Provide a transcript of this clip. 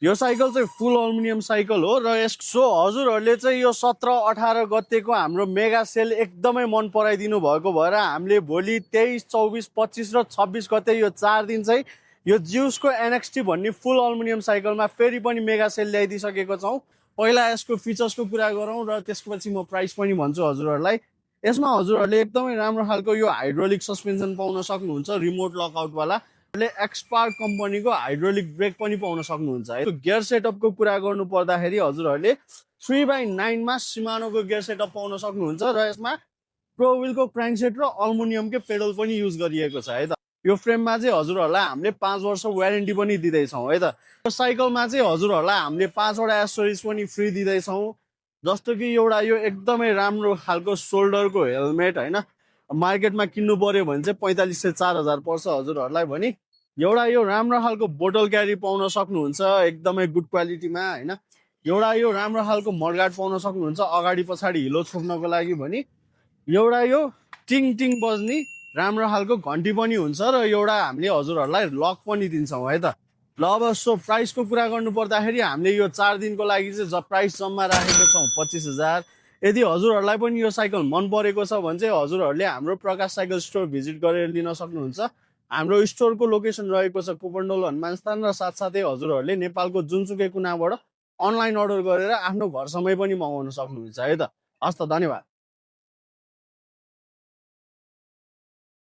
यो साइकल चाहिँ फुल aluminium cycle हो र सो हजुरहरूले चाहिँ यो 17-18 गतेको हाम्रो मेगा सेल एकदमै मन पराइदिनु भएको भएर हामीले भोलि 23, 24, 25 र 26 गते यो 4 दिन चाहिँ यो जिउसको एनएक्सटी भन्ने फुल अल्मुनियम साइकलमा फेरि पनि मेगा सेल ल्याइदिइसकेको छौँ। पहिला यसको फिचर्सको कुरा गरौँ र त्यसपछि म प्राइस पनि भन्छु हजुरहरूलाई। यसमा हजुरहरूले एकदमै राम्रो खालको यो हाइड्रोलिक सस्पेन्सन पाउन सक्नुहुन्छ, रिमोट लकआउटवाला। एक्सपार्ट कम्पनीको हाइड्रोलिक ब्रेक पनि पाउन सक्नुहुन्छ है। गियर सेटअपको कुरा गर्नु पर्दाखेरि हजुरहरूले 3/9 मा सिमानोको गियर सेटअप पाउन सक्नुहुन्छ र यसमा प्रोविलको क्र्याङ्कसेट र अल्मुनियमकै पेडल पनि युज गरिएको छ है त। यो फ्रेममा चाहिँ हजुरहरूलाई हामीले 5 वर्ष वारेन्टी पनि दिँदैछौँ है त। यो साइकलमा चाहिँ हजुरहरूलाई हामीले 5 वटा एसेसरिज पनि फ्री दिँदैछौँ, जस्तो कि एउटा यो एकदमै राम्रो खालको सोल्डरको हेलमेट होइन। मार्केटमा किन्नु पर्यो भने चाहिँ 45 से 4000 पर्छ हजुरहरूलाई भने। एउटा यो राम्रो खालको बोटल क्यारी पाउन सक्नुहुन्छ एकदमै गुड क्वालिटीमा होइन। एउटा यो राम्रो खालको मडगार्ड पाउन सक्नुहुन्छ अगाडि पछाडि हिलो छोप्नको लागि भने। एउटा यो टिङ टिङ बज्ने राम्रो खालको घन्टी पनि हुन्छ र एउटा हामीले हजुरहरूलाई लक पनि दिन्छौँ है त। ल अब सो प्राइसको कुरा गर्नु पर्दाखेरि हामीले यो 4 दिनको लागि चाहिँ प्राइस जम्मा राखेको छौँ 25,000। यदि हजुरहरूलाई पनि यो साइकल मन परेको छ भने चाहिँ हजुरहरूले हाम्रो प्रकाश साइकल स्टोर भिजिट गरेर लिन सक्नुहुन्छ। हाम्रो स्टोरको लोकेसन रहेको छ कोपनडोल हनुमान स्थान र साथसाथै हजुरहरूले नेपालको जुनसुकै कुनाबाट अनलाइन अर्डर गरेर आफ्नो घरसम्मै पनि मगाउन सक्नुहुन्छ है त। हस् त, धन्यवाद।